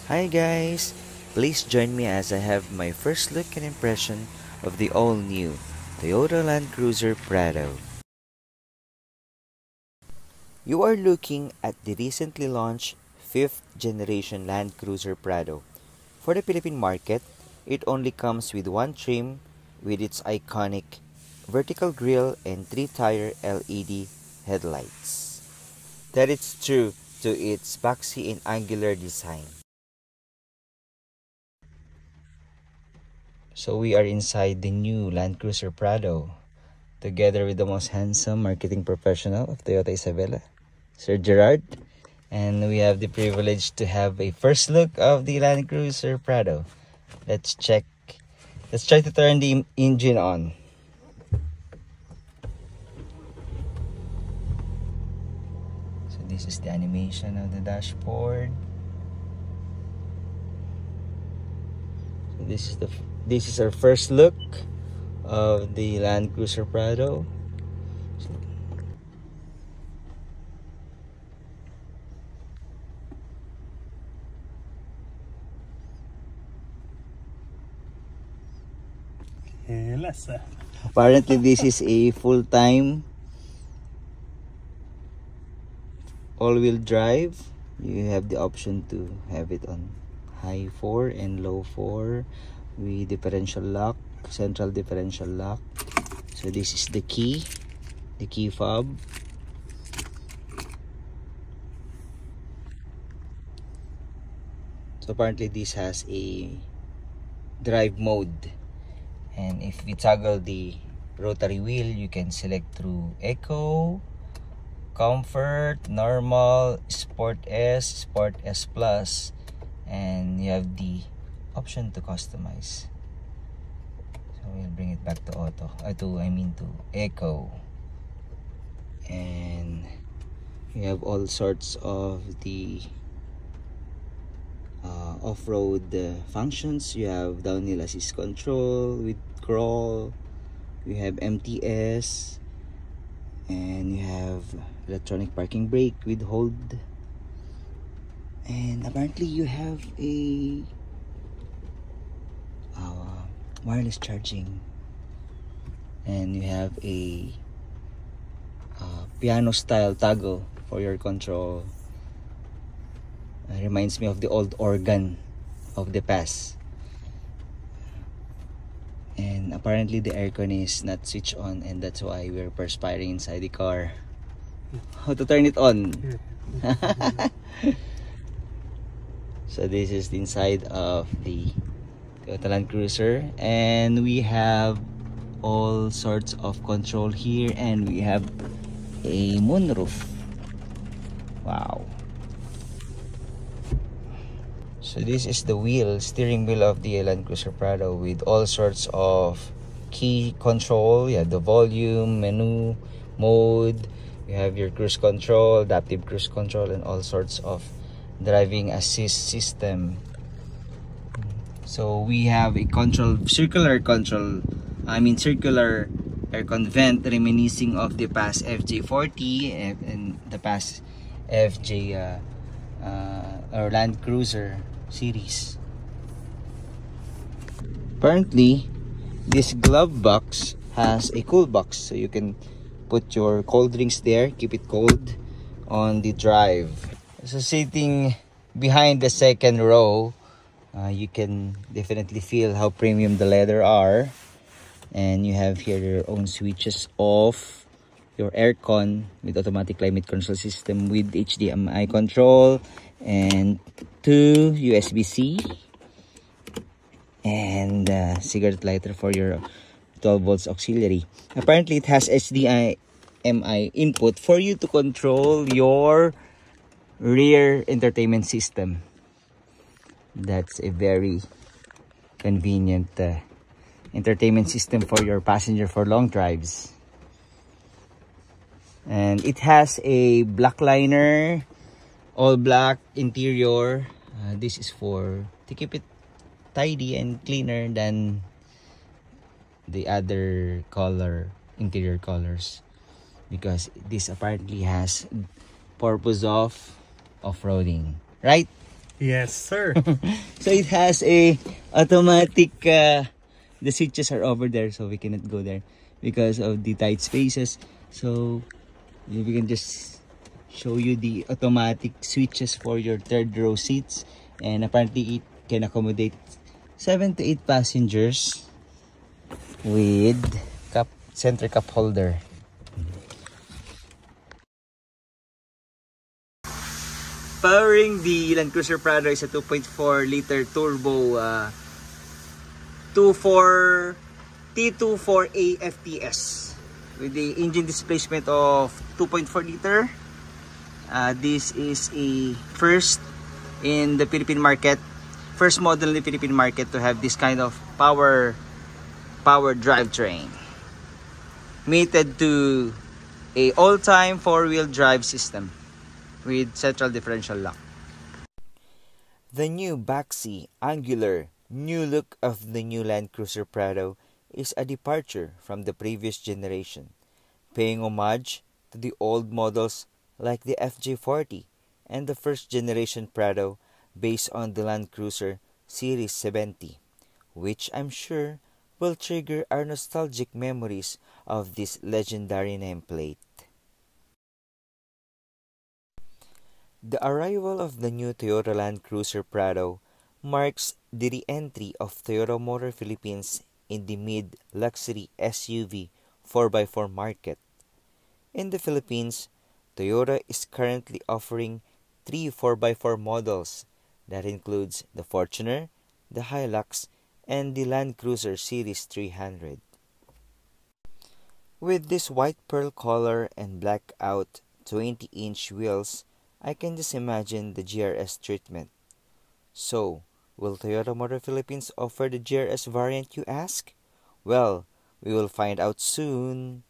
Hi guys! Please join me as I have my first look and impression of the all-new Toyota Land Cruiser Prado. You are looking at the recently launched 5th generation Land Cruiser Prado. For the Philippine market, it only comes with one trim with its iconic vertical grille and 3-tire LED headlights. That is true to its boxy and angular design. So we are inside the new Land Cruiser Prado, together with the most handsome marketing professional of Toyota Isabela, Sir Gerard. And we have the privilege to have a first look of the Land Cruiser Prado. Let's check. Let's try to turn the engine on. So this is the animation of the dashboard. So this is our first look of the Land Cruiser Prado. Apparently this is a full-time all-wheel drive. You have the option to have it on high 4 and low 4 with differential lock, central differential lock. So this is the key fob. So apparently this has a drive mode, and if we toggle the rotary wheel, you can select through Eco, Comfort, Normal, Sport S Plus, and you have the option to customize. So we'll bring it back to auto, to Eco, and you have all sorts of the off-road functions. You have downhill assist control with crawl, you have MTS, and you have electronic parking brake with hold, and apparently you have a wireless charging, and you have a piano style toggle for your control. Reminds me of the old organ of the past. And apparently the aircon is not switched on, and that's why we're perspiring inside the car. How to turn it on? So this is the inside of the Toyota Land Cruiser, and we have all sorts of control here, and we have a moonroof. Wow. So this is the steering wheel of the Land Cruiser Prado with all sorts of key control. You have the volume, menu, mode. You have your cruise control, adaptive cruise control, and all sorts of driving assist system. So we have a circular aircon vent reminiscing of the past FJ40 and the past FJ or Land Cruiser series. Apparently this glove box has a cool box, so you can put your cold drinks there, keep it cold on the drive. So sitting behind the second row, you can definitely feel how premium the leather are, and you have here your own switches off your aircon with automatic climate control system with HDMI control, and 2 USB-C, and cigarette lighter for your 12 volts auxiliary. Apparently it has HDMI input for you to control your rear entertainment system. That's a very convenient entertainment system for your passenger for long drives. And it has a black liner, all black interior. This is to keep it tidy and cleaner than the other interior colors, because this apparently has purpose of off-roading, right? Yes, sir. So it has a automatic, the switches are over there, so we cannot go there because of the tight spaces. So we can just show you the automatic switches for your third row seats, and apparently it can accommodate 7 to 8 passengers with center cup holder. Powering the Land Cruiser Prado is a 2.4 liter turbo 24 T24A FTS with the engine displacement of 2.4 liter. This is a first in the Philippine market, first model in the Philippine market to have this kind of power drivetrain, mated to a all-time four-wheel drive system with central differential lock. The new boxy, angular, new look of the new Land Cruiser Prado is a departure from the previous generation, paying homage to the old models like the FJ40 and the first generation Prado based on the Land Cruiser Series 70, which I'm sure will trigger our nostalgic memories of this legendary nameplate. The arrival of the new Toyota Land Cruiser Prado marks the re-entry of Toyota Motor Philippines in the mid-luxury SUV 4x4 market. In the Philippines, Toyota is currently offering 3 4x4 models that includes the Fortuner, the Hilux, and the Land Cruiser Series 300. With this white pearl color and black out 20-inch wheels, I can just imagine the GRS treatment. So, will Toyota Motor Philippines offer the GRS variant, you ask? Well, we will find out soon.